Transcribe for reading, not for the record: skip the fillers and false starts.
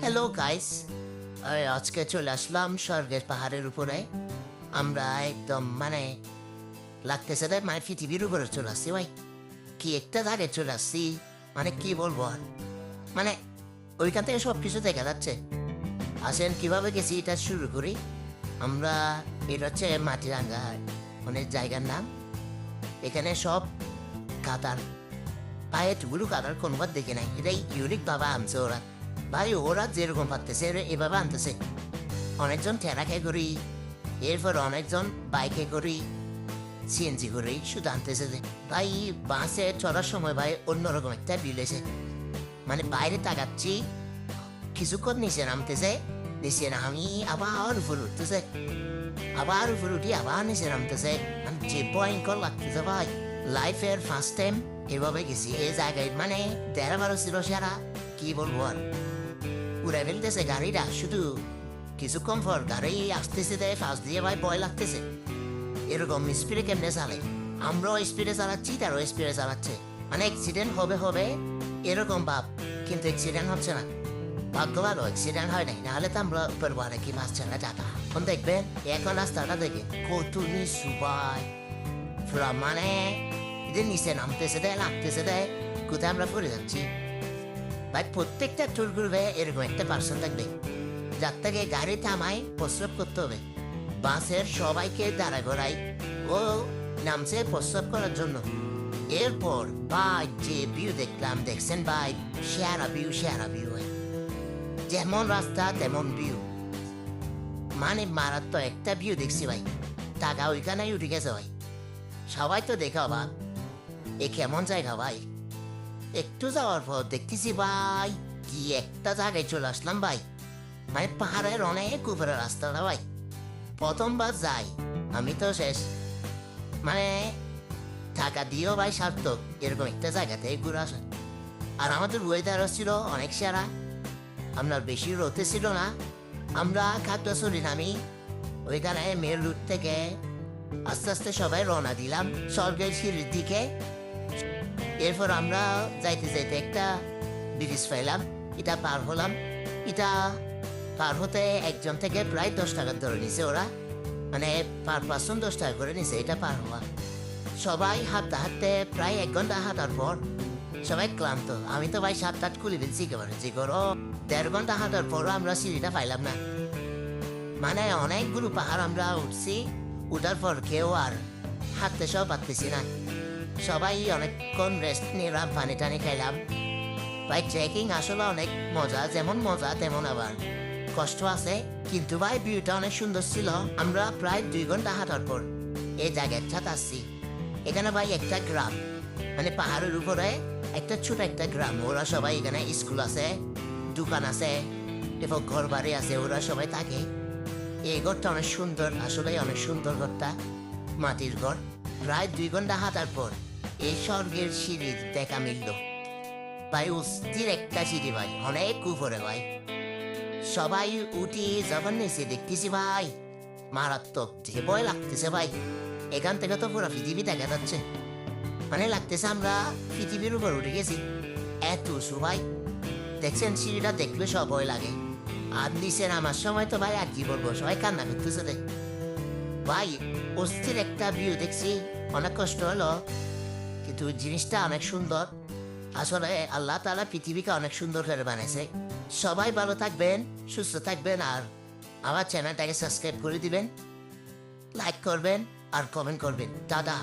Hello guys, আজকে চলে আসলাম স্বর্গের পাহাড়ের উপরে। আমরা একদম লাগতেছে রে, পৃথিবীর উপরে চলে আসছি ভাই। কি একটা জায়গায় চলে আসছি, কি বলবো আর। মানে ওইখান থেকে সব কিছু দেখা যাচ্ছে। আসেন কিভাবে গেছি এটা শুরু করি। আমরা এটা হচ্ছে মাটিরাঙ্গা অনেক জায়গার নাম। এখানে সব কাতার, পায়ে টুগুলো কাতার কোনোবার দেখে নাই। এটাই ইউনিক ভাবে আনছে ওরা। ভাই ওরা যেরকম পারতেছে এভাবে আনতেছে। অনেকজন ঠেলাকে করি, এরপর অনেকজন বাইকে করি, সিএনজি করি, শুধু আনতেছে যে ভাই। বাসে চলার সময় ভাই অন্যরকম একটা বিলেছে। বাইরে তাকাচ্ছি, কিছুক্ষণ নিচে নামতেছে, নিচে নামি আবার উপরে উঠতেছে, আবার উপরে উঠি আবার নিচে নামতেছে। যে ভয়ঙ্কর লাগতেছে ভাই। লাইফের ফার্স্ট টাইম এভাবে গেছি এই জায়গায়। দেড় বারো ছিল সারা, কি বলবো আর। উড়ে ফেলতেছে গাড়িটা, শুধু কিছুক্ষণ পর গাড়ি আসতেছে দেয় ফাঁস দিয়ে ভাই ভয় লাগতেছে। এরকম স্পিডে কেমনে চালে? আমরাও স্পিডে চালাচ্ছি, তারও স্পিডে চালাচ্ছে। অ্যাক্সিডেন্ট হবে হবে এরকম ভাব, কিন্তু অ্যাক্সিডেন্ট হচ্ছে না। ভাগ্য ভালো অ্যাক্সিডেন্ট হয় নাই, নাহলে তো আমরা উপর বারে কি মাসছে না টাকা। এখন দেখবেন এখন রাস্তাটা দেখে কত নিচু ভাই। পুরা এদের নিচে নামতেছে দেয়, লাগতেছে দেয়, কোথায় আমরা পড়ে যাচ্ছি ভাই। প্রত্যেকটা ট্যুর গ্রুপে এরকম একটা পার্সন থাকবে, যার থেকে গাড়ি থামাই প্রস্রাব করতে হবে। বাসের সবাইকে দাঁড়া করাই, ও নামছে প্রস্রাব করার জন্য। এরপর ভাই যে ভিউ দেখলাম, দেখছেন ভাই, সেরা ভিউ সেরা ভিউ। যেমন রাস্তা তেমন ভিউ, মারাত্মক একটা ভিউ দেখছি ভাই। টাকা ওইখানেই উঠে গেছে ভাই। সবাই তো দেখা অবাক, এ কেমন জায়গা ভাই। একটু যাওয়ার পর দেখতেছি ভাই কি একটা জায়গায় চলে আসলাম ভাই। পাহাড়ের অনেক উপরে রাস্তাটা ভাই। প্রথমবার যাই আমি তো শেষ, টাকা দিয়েও ভাই সার্থক এরকম একটা জায়গাতে ঘুরে আসা। আর আমাদের ওয়েদারও ছিল অনেক সেরা, আপনার বেশি রোদে ছিল না। আমরা খাগড়াছড়ি নামি, ওইখানে মেন রুট থেকে আস্তে আস্তে সবাই রওনা দিলাম স্বর্গের সিঁড়ির দিকে। এরপর আমরা যাইতে যাইতে একটা ব্রিজ পাইলাম, এটা পার হলাম। এটা পার হতে একজন থেকে প্রায় 10 টাকা ধরে নিছে ওরা, পার পার্সন 10 টাকা করে নিছে এটা পার হওয়া। সবাই হাঁটতে হাঁটতে প্রায় 1 ঘন্টা হাঁটার পর সবাই ক্লান্ত। আমি তো ভাই 7-8 খুলে ফেলছি একেবারে। যে করো 1.5 ঘন্টা হাঁটার পরও আমরা সিঁড়িটা পাইলাম না। অনেকগুলো পাহাড় আমরা উঠছি, উঠার পর কেউ আর হাঁটতে সব পারতেছি না। সবাই অনেকক্ষণ রেস্ট নিলাম, পানি টানি খাইলাম ভাই। ট্রেকিং আসলে অনেক মজা, যেমন মজা তেমন আবার কষ্ট আছে, কিন্তু ভাই ভিউটা অনেক সুন্দর ছিল। আমরা প্রায় 2 ঘন্টা হাঁটার পর এই জায়গাটা আসছি। এখানে ভাই একটা গ্রাম, পাহাড়ের উপরে একটা ছোট একটা গ্রাম। ওরা সবাই এখানে স্কুল আছে, দোকান আছে, এরপর ঘর বাড়ি আছে, ওরা সবাই থাকে। এই ঘরটা অনেক সুন্দর, আসলে অনেক সুন্দর ঘরটা, মাটির ঘর। প্রায় 2 ঘন্টা হাঁটার পর এই স্বর্গের সিঁড়ির দেখা মিলল ভাই। অস্থির একটা সিঁড়ি ভাই, অনেক উপরে ভাই। সবাই উঠি যখন নিচে দেখতেছি ভাই, মারাত্মক যে ভয় লাগতেছে ভাই। এখান থেকে তো পুরো পৃথিবী দেখা যাচ্ছে, লাগতেছে আমরা পৃথিবীর উপর উঠে গেছি। এত সবাই দেখছেন, সিঁড়িটা দেখলে সব ভয় লাগে। আর নিচে নামার সময় তো ভাই আর কি বলবো, সবাই কান্না করতেছে রে ভাই। অস্থির একটা ভিউ দেখছি, অনেক কষ্ট হলো, কিন্তু জিনিসটা অনেক সুন্দর। আসলে আল্লাহ তাআলা পৃথিবীকে অনেক সুন্দর করে বানাইছে। সবাই ভালো থাকবেন, সুস্থ থাকবেন, আর আমার চ্যানেলটাকে সাবস্ক্রাইব করে দিবেন, লাইক করবেন আর কমেন্ট করবেন। দাদা।